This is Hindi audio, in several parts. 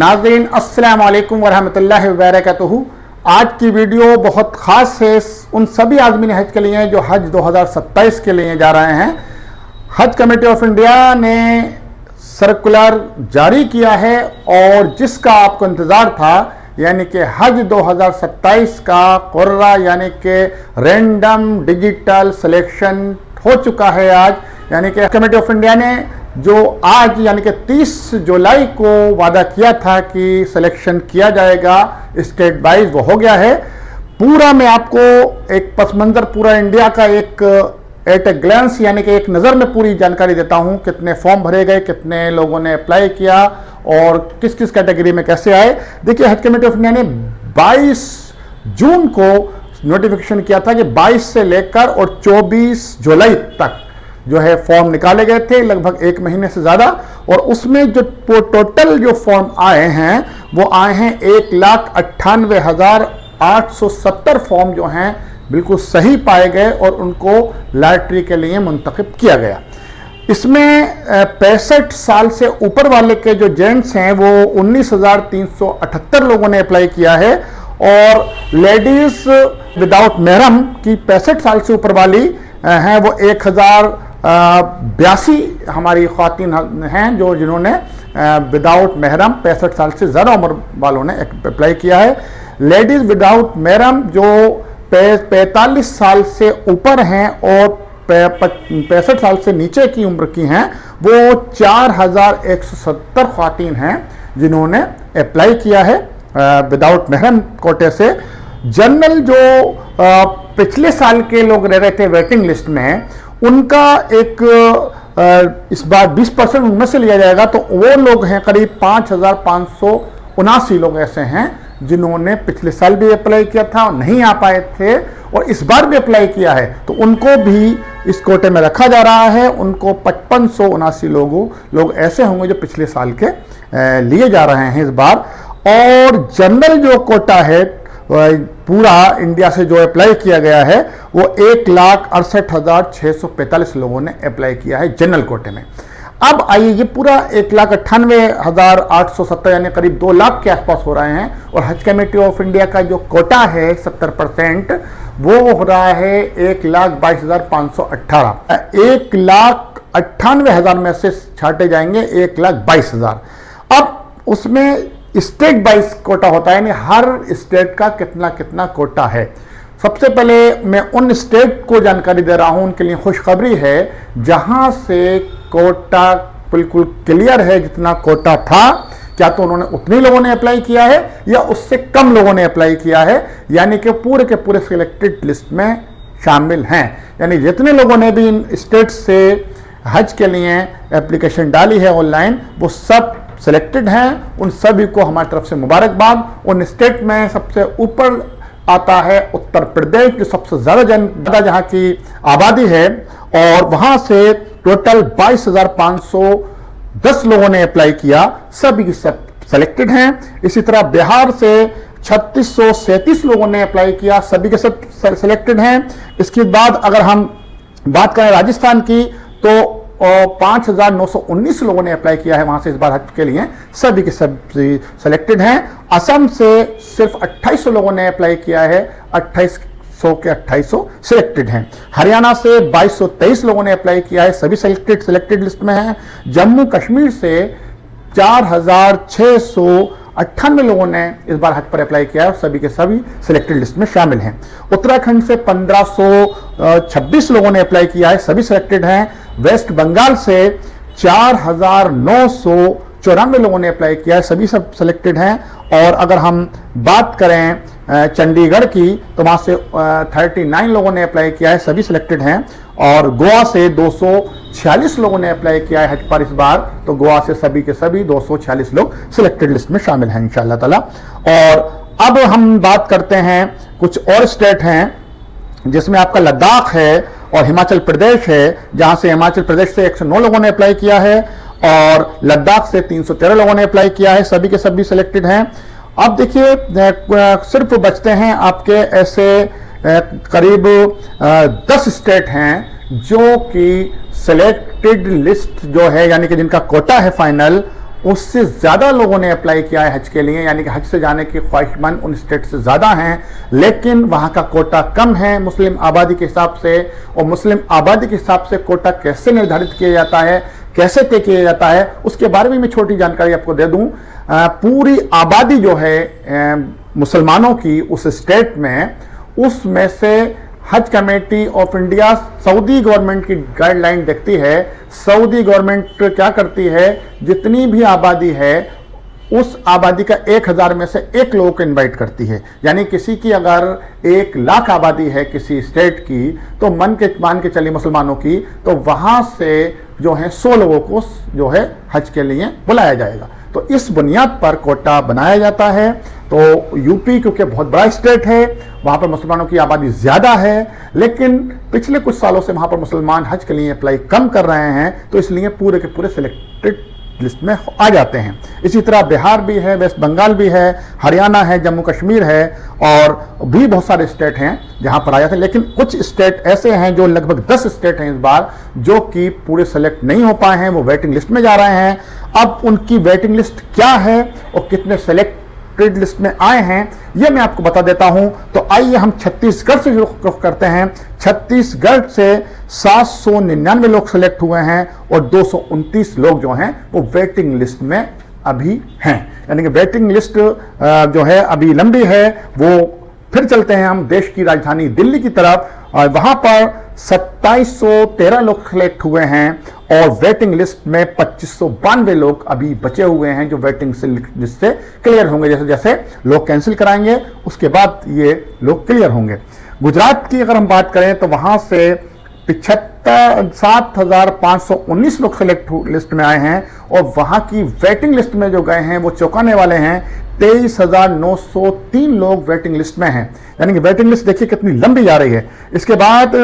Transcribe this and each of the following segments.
नाज़रीन अस्सलाम वालेकुम वरहमतुल्लाहि वबरकातुहू। आज की वीडियो बहुत ख़ास है उन सभी आज़मीन हज के लिए जो हज 2027 के लिए जा रहे हैं। हज कमेटी ऑफ इंडिया ने सर्कुलर जारी किया है और जिसका आपको इंतज़ार था, यानी कि हज 2027 का कुर्रा यानी कि रैंडम डिजिटल सिलेक्शन हो चुका है आज। यानी कि कमेटी ऑफ इंडिया ने जो आज यानी कि 30 जुलाई को वादा किया था कि सिलेक्शन किया जाएगा स्टेट वाइज, वो हो गया है। पूरा मैं आपको एक पस मंज़र पूरा इंडिया का एक एट ए ग्लैंस यानी कि एक नज़र में पूरी जानकारी देता हूं। कितने फॉर्म भरे गए, कितने लोगों ने अप्लाई किया और किस किस कैटेगरी में कैसे आए। देखिए, हज कमेटी ऑफ इंडिया ने 22 जून को नोटिफिकेशन किया था कि 22 से लेकर और 24 जुलाई तक जो है फॉर्म निकाले गए थे, लगभग एक महीने से ज़्यादा। और उसमें जो टोटल जो फॉर्म आए हैं वो आए हैं 1,98,870 फॉर्म जो हैं बिल्कुल सही पाए गए और उनको लॉटरी के लिए मुंतखब किया गया। इसमें 65 साल से ऊपर वाले के जो जेंट्स हैं वो 19,378 लोगों ने अप्लाई किया है और लेडीज विदाउट महरम की 65 साल से ऊपर वाली हैं वो 1,082 हमारी ख्वातीन हैं जो जिन्होंने विदाउट महरम 65 साल से ज़्यादा उम्र वालों ने अप्लाई किया है। लेडीज़ विदाउट महरम जो 45 साल से ऊपर हैं और 65 साल से नीचे की उम्र की हैं वो 4,170 ख्वातीन हैं जिन्होंने अप्लाई किया है विदाउट महरम कोटे से। जनरल जो पिछले साल के लोग रह रहे थे वेटिंग लिस्ट में, उनका एक इस बार 20% उनमें से लिया जाएगा, तो वो लोग हैं करीब 5,579 लोग ऐसे हैं जिन्होंने पिछले साल भी अप्लाई किया था और नहीं आ पाए थे और इस बार भी अप्लाई किया है, तो उनको भी इस कोटे में रखा जा रहा है। उनको 5,579 लोग ऐसे होंगे जो पिछले साल के लिए जा रहे हैं इस बार। और जनरल जो कोटा है पूरा इंडिया से जो अप्लाई किया गया है वो 1,68,645 लोगों ने अप्लाई किया है जनरल कोटे में। अब आइए, ये पूरा 1,98,870 यानी करीब 2 लाख के आसपास हो रहे हैं और हज कमेटी ऑफ इंडिया का जो कोटा है 70% वो हो रहा है 1,22,518। 1,98,000 में से छाटे जाएंगे 1,22,000। अब उसमें स्टेट वाइज कोटा होता है, यानी हर स्टेट का कितना कितना कोटा है। सबसे पहले मैं उन स्टेट को जानकारी दे रहा हूं, उनके लिए खुशखबरी है जहां से कोटा बिल्कुल क्लियर है जितना कोटा था। क्या तो उन्होंने उतने लोगों ने अप्लाई किया है या उससे कम लोगों ने अप्लाई किया है, यानी कि पूरे के पूरे सिलेक्टेड लिस्ट में शामिल हैं। यानी जितने लोगों ने भी इन स्टेट से हज के लिए एप्लीकेशन डाली है ऑनलाइन वो सब सिलेक्टेड हैं। उन सभी को हमारी तरफ से मुबारकबाद। उन स्टेट में सबसे ऊपर आता है उत्तर प्रदेश, जो सबसे ज़्यादा जहां की आबादी है और वहां से टोटल 22,510 लोगों ने अप्लाई किया, सभी की सब सिलेक्टेड हैं। इसी तरह बिहार से 3,637 लोगों ने अप्लाई किया, सभी के सब सिलेक्टेड हैं। इसके बाद अगर हम बात करें राजस्थान की तो 5,919 लोगों ने अप्लाई किया है वहां से इस बार हज के लिए, सभी के सब सिलेक्टेड हैं। असम से सिर्फ 2,800 लोगों ने अप्लाई किया है, 2,800 के 2,800 सिलेक्टेड हैं। हरियाणा से 2,223 लोगों ने अप्लाई किया है, सभी सिलेक्टेड लिस्ट में हैं। जम्मू कश्मीर से 4,698 लोगों ने इस बार हज पर अप्लाई किया है और सभी के सभी सिलेक्टेड लिस्ट में शामिल हैं। उत्तराखंड से 1,526 लोगों ने अप्लाई किया है, सभी सिलेक्टेड हैं। वेस्ट बंगाल से 4,994 लोगों ने अप्लाई किया है, सभी सब सिलेक्टेड हैं। और अगर हम बात करें चंडीगढ़ की तो वहां से 39 लोगों ने अप्लाई किया है, सभी सिलेक्टेड हैं। और गोवा से 246 लोगों ने अप्लाई किया है हज पर इस बार, तो गोवा से सभी के सभी 246 लोग सिलेक्टेड लिस्ट में शामिल हैं इंशाअल्लाह ताला। और अब हम बात करते हैं कुछ और स्टेट हैं जिसमें आपका लद्दाख है और हिमाचल प्रदेश है, जहां से हिमाचल प्रदेश से 109 लोगों ने अप्लाई किया है और लद्दाख से 313 लोगों ने अप्लाई किया है, सभी के सभी सिलेक्टेड हैं। अब देखिए, सिर्फ बचते हैं आपके ऐसे करीब 10 स्टेट हैं जो कि सिलेक्टेड लिस्ट जो है यानी कि जिनका कोटा है फाइनल उससे ज़्यादा लोगों ने अप्लाई किया है हज के लिए, यानी कि हज से जाने की ख्वाहिशमंद उन स्टेट से ज़्यादा हैं, लेकिन वहाँ का कोटा कम है मुस्लिम आबादी के हिसाब से। और मुस्लिम आबादी के हिसाब से कोटा कैसे निर्धारित किया जाता है, कैसे तय किया जाता है, उसके बारे में मैं छोटी जानकारी आपको दे दूँ। पूरी आबादी जो है मुसलमानों की उस स्टेट में, उसमें से हज committee of India Saudi government की गाइडलाइन देखती है। सऊदी गवर्नमेंट क्या करती है, जितनी भी आबादी है उस आबादी का 1000 में से 1 लोगों को इनवाइट करती है। यानी किसी की अगर 1 लाख आबादी है किसी स्टेट की, तो मान के चलिए मुसलमानों की, तो वहां से जो है 100 लोगों को जो है हज के लिए बुलाया जाएगा। तो इस बुनियाद पर कोटा बनाया जाता है। तो यूपी क्योंकि बहुत बड़ा स्टेट है, वहाँ पर मुसलमानों की आबादी ज़्यादा है, लेकिन पिछले कुछ सालों से वहाँ पर मुसलमान हज के लिए अप्लाई कम कर रहे हैं, तो इसलिए पूरे के पूरे सिलेक्टेड लिस्ट में आ जाते हैं। इसी तरह बिहार भी है, वेस्ट बंगाल भी है, हरियाणा है, जम्मू कश्मीर है, और भी बहुत सारे स्टेट हैं जहाँ पर आ जाते हैं। लेकिन कुछ स्टेट ऐसे हैं, जो लगभग 10 स्टेट हैं इस बार, जो कि पूरे सेलेक्ट नहीं हो पाए हैं, वो वेटिंग लिस्ट में जा रहे हैं। अब उनकी वेटिंग लिस्ट क्या है और कितने सेलेक्टेड लिस्ट में आए हैं, ये मैं आपको बता देता हूं। तो आइए हम छत्तीसगढ़ से शुरू करते हैं। छत्तीसगढ़ से 799 लोग सेलेक्ट हुए हैं और 229 लोग जो हैं वो वेटिंग लिस्ट में अभी हैं। यानी कि वेटिंग लिस्ट जो है अभी लंबी है। वो फिर चलते हैं हम देश की राजधानी दिल्ली की तरफ, और वहां पर 2713 लोग सेलेक्ट हुए हैं और वेटिंग लिस्ट में 2592 लोग अभी बचे हुए हैं, जो वेटिंग लिस्ट से क्लियर होंगे। जैसे जैसे लोग कैंसिल कराएंगे उसके बाद ये लोग क्लियर होंगे। गुजरात की अगर हम बात करें तो वहां से 7,519 लोग सेलेक्ट लिस्ट में आए हैं और वहां की वेटिंग लिस्ट में जो गए हैं वो चौंकाने वाले हैं। 23,903 लोग वेटिंग लिस्ट में हैं। यानी कि वेटिंग लिस्ट देखिए कितनी लंबी जा रही है। इसके बाद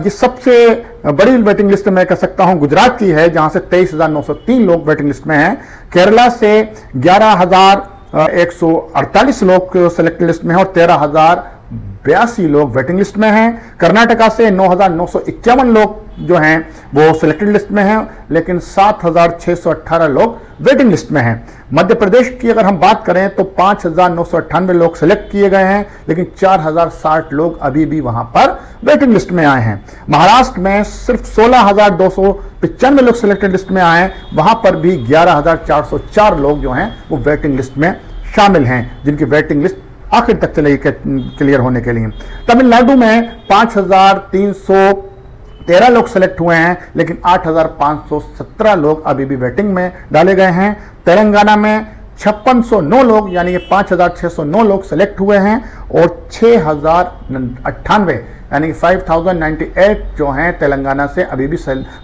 ये सबसे बड़ी वेटिंग लिस्ट मैं कह सकता हूं गुजरात की है, जहां से 23,903 लोग वेटिंग लिस्ट में हैं। केरला से 11,148 लोग सेलेक्टेड लिस्ट में हैं और 13,082 लोग वेटिंग लिस्ट में हैं। कर्नाटका से 9,951 लोग जो हैं वो सिलेक्टेड लिस्ट में हैं, लेकिन 7,618 लोग वेटिंग लिस्ट में हैं। मध्य प्रदेश की अगर हम बात करें तो 5,998 लोग सेलेक्ट किए गए हैं, लेकिन 4,060 लोग अभी भी वहां पर वेटिंग लिस्ट में आए हैं। महाराष्ट्र में सिर्फ 16,295 लोग सिलेक्टेड लिस्ट में आए हैं, वहां पर भी 11,404 लोग जो हैं वो वेटिंग लिस्ट में शामिल हैं, जिनकी वेटिंग लिस्ट आखिर तक चलेगी क्लियर होने के लिए। तमिलनाडु में 5,313 लोग सेलेक्ट हुए हैं, लेकिन 8,517 लोग अभी भी वेटिंग में डाले गए हैं। तेलंगाना में 5609 लोग यानी कि 5,609 लोग सेलेक्ट हुए हैं और 6,098 यानी कि 5,098 जो हैं तेलंगाना से अभी भी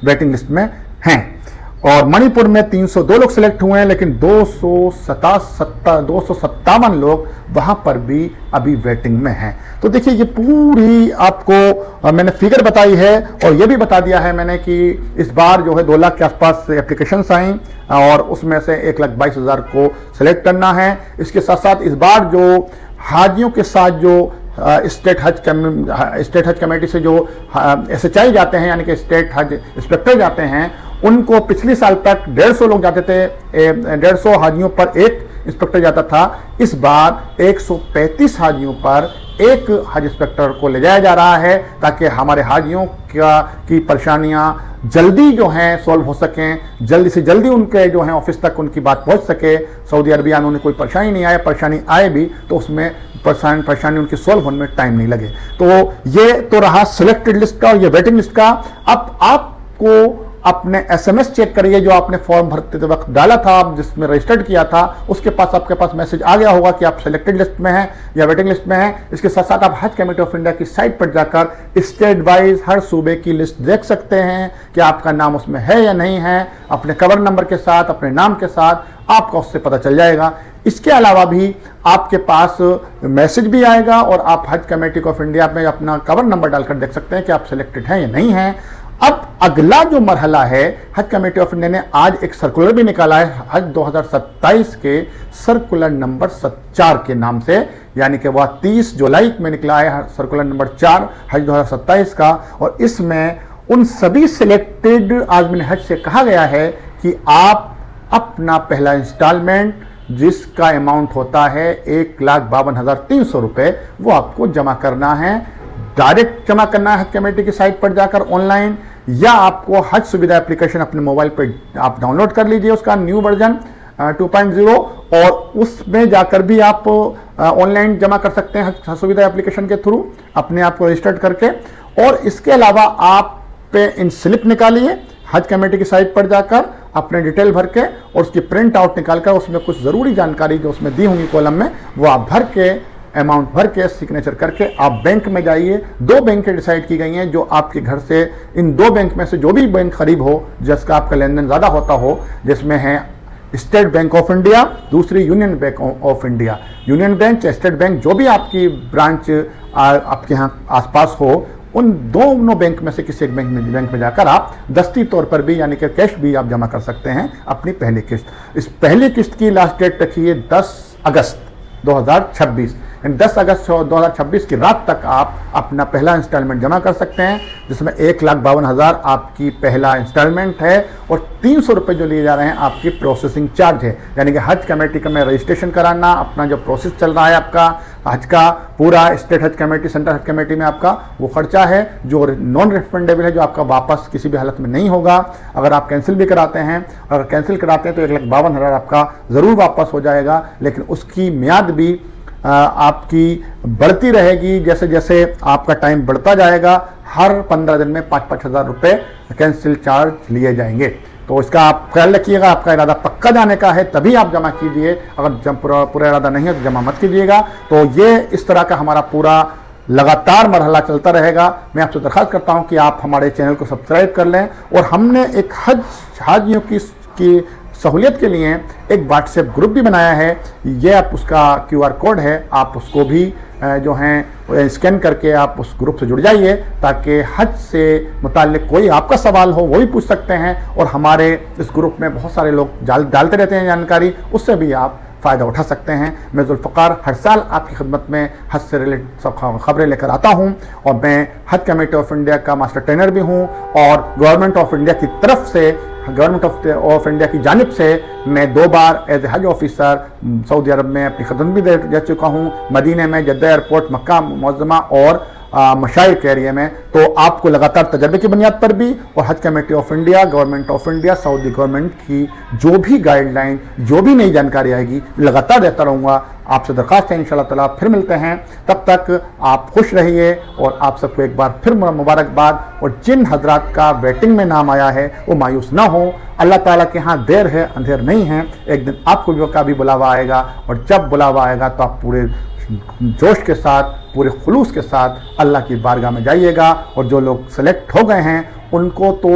वेटिंग लिस्ट में हैं। और मणिपुर में 302 लोग सेलेक्ट हुए हैं, लेकिन 257 लोग वहां पर भी अभी वेटिंग में हैं। तो देखिए ये पूरी आपको मैंने फिगर बताई है और ये भी बता दिया है मैंने कि इस बार जो है 2 लाख के आसपास एप्लीकेशंस आई और उसमें से 1,22,000 को सिलेक्ट करना है। इसके साथ साथ इस बार जो हाजियों के साथ जो स्टेट हज कमेटी से जो SHI जाते हैं, यानी कि स्टेट हज इंस्पेक्टर जाते हैं, उनको पिछली साल तक 150 लोग जाते थे, 150 हाजियों पर एक इंस्पेक्टर जाता था। इस बार 135 हाजियों पर एक हज इंस्पेक्टर को ले जाया जा रहा है, ताकि हमारे हाजियों की परेशानियां जल्दी जो हैं सॉल्व हो सकें, जल्दी से जल्दी उनके जो हैं ऑफिस तक उनकी बात पहुंच सके। सऊदी अरबिया में उन्हें कोई परेशानी नहीं आए, परेशानी आए भी तो उसमें परेशानी उनकी सॉल्व होने में टाइम नहीं लगे। तो ये तो रहा सिलेक्टेड लिस्ट का और ये वेटिंग लिस्ट का। अब आपको अपने SMS चेक करिए जो आपने फॉर्म भरते वक्त डाला था, जिसमें रजिस्टर्ड किया था, उसके पास आपके पास मैसेज आ गया होगा कि आप सिलेक्टेड लिस्ट में हैं या वेटिंग लिस्ट में हैं। इसके साथ साथ आप हज कमेटी ऑफ इंडिया की साइट पर जाकर स्टेट वाइज हर सूबे की लिस्ट देख सकते हैं कि आपका नाम उसमें है या नहीं है। अपने कवर नंबर के साथ, अपने नाम के साथ आपका उससे पता चल जाएगा। इसके अलावा भी आपके पास मैसेज भी आएगा और आप हज कमेटी ऑफ इंडिया में अपना कवर नंबर डालकर देख सकते हैं कि आप सिलेक्टेड हैं या नहीं हैं। अब अगला जो मरहला है, हज कमेटी ऑफ इंडिया ने आज एक सर्कुलर भी निकाला है हज 2027 के सर्कुलर नंबर 4 के नाम से, यानी कि वह 30 जुलाई में निकला है सर्कुलर नंबर 4 हज 2027 का। और इसमें उन सभी सिलेक्टेड आज़मीन हज से कहा गया है कि आप अपना पहला इंस्टॉलमेंट जिसका अमाउंट होता है 1,52,300 रुपये, वो आपको जमा करना है। डायरेक्ट जमा करना है हज कमेटी की साइट पर जाकर ऑनलाइन, या आपको हज सुविधा एप्लीकेशन अपने मोबाइल पर आप डाउनलोड कर लीजिए उसका न्यू वर्जन 2.0, और उसमें जाकर भी आप ऑनलाइन जमा कर सकते हैं हज सुविधा एप्लीकेशन के थ्रू अपने आप को रजिस्टर्ड करके। और इसके अलावा आप पे इन स्लिप निकालिए हज कमेटी की साइट पर जाकर अपने डिटेल भर के, और उसकी प्रिंट आउट निकालकर उसमें कुछ ज़रूरी जानकारी जो उसमें दी होंगी कॉलम में, वो आप भर के अमाउंट भर के सिग्नेचर करके आप बैंक में जाइए। 2 बैंकें डिसाइड की गई हैं जो आपके घर से, इन 2 बैंक में से जो भी बैंक करीब हो, जिसका आपका लेन देन ज़्यादा होता हो, जिसमें है स्टेट बैंक ऑफ इंडिया, दूसरी union bank of India. Union bank या स्टेट बैंक जो भी आपकी ब्रांच आपके यहाँ आसपास हो, उन दोनों बैंक में से किसी एक बैंक में जाकर आप दस्ती तौर पर भी यानी कि कैश भी आप जमा कर सकते हैं अपनी पहली किस्त। इस पहली किस्त की लास्ट डेट रखी है 10 अगस्त 2026। 10 अगस्त 2026 की रात तक आप अपना पहला इंस्टॉलमेंट जमा कर सकते हैं, जिसमें 1,52,000 आपकी पहला इंस्टॉलमेंट है, और 300 रुपये जो लिए जा रहे हैं आपकी प्रोसेसिंग चार्ज है। यानी कि हज कमेटी का में रजिस्ट्रेशन कराना, अपना जो प्रोसेस चल रहा है आपका हज का, पूरा स्टेट हज कमेटी, सेंट्रल हज कमेटी में आपका वो खर्चा है जो नॉन रिफंडेबल है, जो आपका वापस किसी भी हालत में नहीं होगा। अगर आप कैंसिल भी कराते हैं, अगर कैंसिल कराते हैं तो 1,52,000 आपका ज़रूर वापस हो जाएगा, लेकिन उसकी म्याद भी आपकी बढ़ती रहेगी। जैसे जैसे आपका टाइम बढ़ता जाएगा, हर 15 दिन में 5-5 हज़ार रुपये कैंसिल चार्ज लिए जाएंगे। तो इसका आप ख्याल रखिएगा। आपका इरादा पक्का जाने का है तभी आप जमा कीजिए, अगर पूरा इरादा नहीं है तो जमा मत कीजिएगा। तो ये इस तरह का हमारा पूरा लगातार मरहला चलता रहेगा। मैं आपसे दरख्वास्त करता हूँ कि आप हमारे चैनल को सब्सक्राइब कर लें, और हमने एक हाजियों की सहूलियत के लिए एक व्हाट्सएप ग्रुप भी बनाया है। ये आप उसका QR कोड है, आप उसको भी जो हैं स्कैन करके आप उस ग्रुप से जुड़ जाइए, ताकि हज से मुताल्लिक कोई आपका सवाल हो वो भी पूछ सकते हैं। और हमारे इस ग्रुप में बहुत सारे लोग डालते रहते हैं जानकारी, उससे भी आप फ़ायदा उठा सकते हैं। मैं जुल्फ़कार हर साल आपकी खिदमत में हज से रिलेटेड सब खबरें लेकर आता हूं, और मैं हज कमेटी ऑफ इंडिया का मास्टर ट्रेनर भी हूं, और गवर्नमेंट ऑफ इंडिया की तरफ से, गवर्नमेंट ऑफ इंडिया की जानिब से मैं 2 बार एज ए हज ऑफिसर सऊदी अरब में अपनी खिदमत भी दे चुका हूँ, मदीने में, जद्दा एयरपोर्ट, मक्का मुअज़्ज़मा और मशाइर के एरिया में। तो आपको लगातार तजर्बे की बुनियाद पर भी, और हज committee of India, government of India, Saudi government की जो भी गाइडलाइन, जो भी नई जानकारी आएगी, लगातार देता रहूँगा। आपसे दरख्वास्त है इंशाअल्लाह ताला फिर मिलते हैं, तब तक आप खुश रहिए, और आप सबको एक बार फिर मुबारकबाद। और जिन हजरात का वेटिंग में नाम आया है वो मायूस ना हो, अल्लाह ताला के यहाँ देर है अंधेर नहीं है। एक दिन आपको का भी बुलावा आएगा, और जब बुलावा आएगा तो आप पूरे जोश के साथ, पूरे खुलूस के साथ अल्लाह की बारगाह में जाइएगा। और जो लोग सेलेक्ट हो गए हैं उनको तो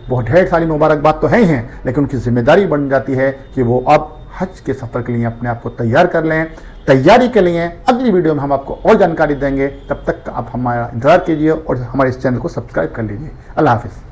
बहुत ढेर सारी मुबारकबाद तो है ही हैं, लेकिन उनकी जिम्मेदारी बन जाती है कि वो अब हज के सफ़र के लिए अपने आप को तैयार कर लें। तैयारी के लिए अगली वीडियो में हम आपको और जानकारी देंगे। तब तक आप हमारा इंतज़ार कीजिए और हमारे इस चैनल को सब्सक्राइब कर लीजिए। अल्लाह हाफ़िज़।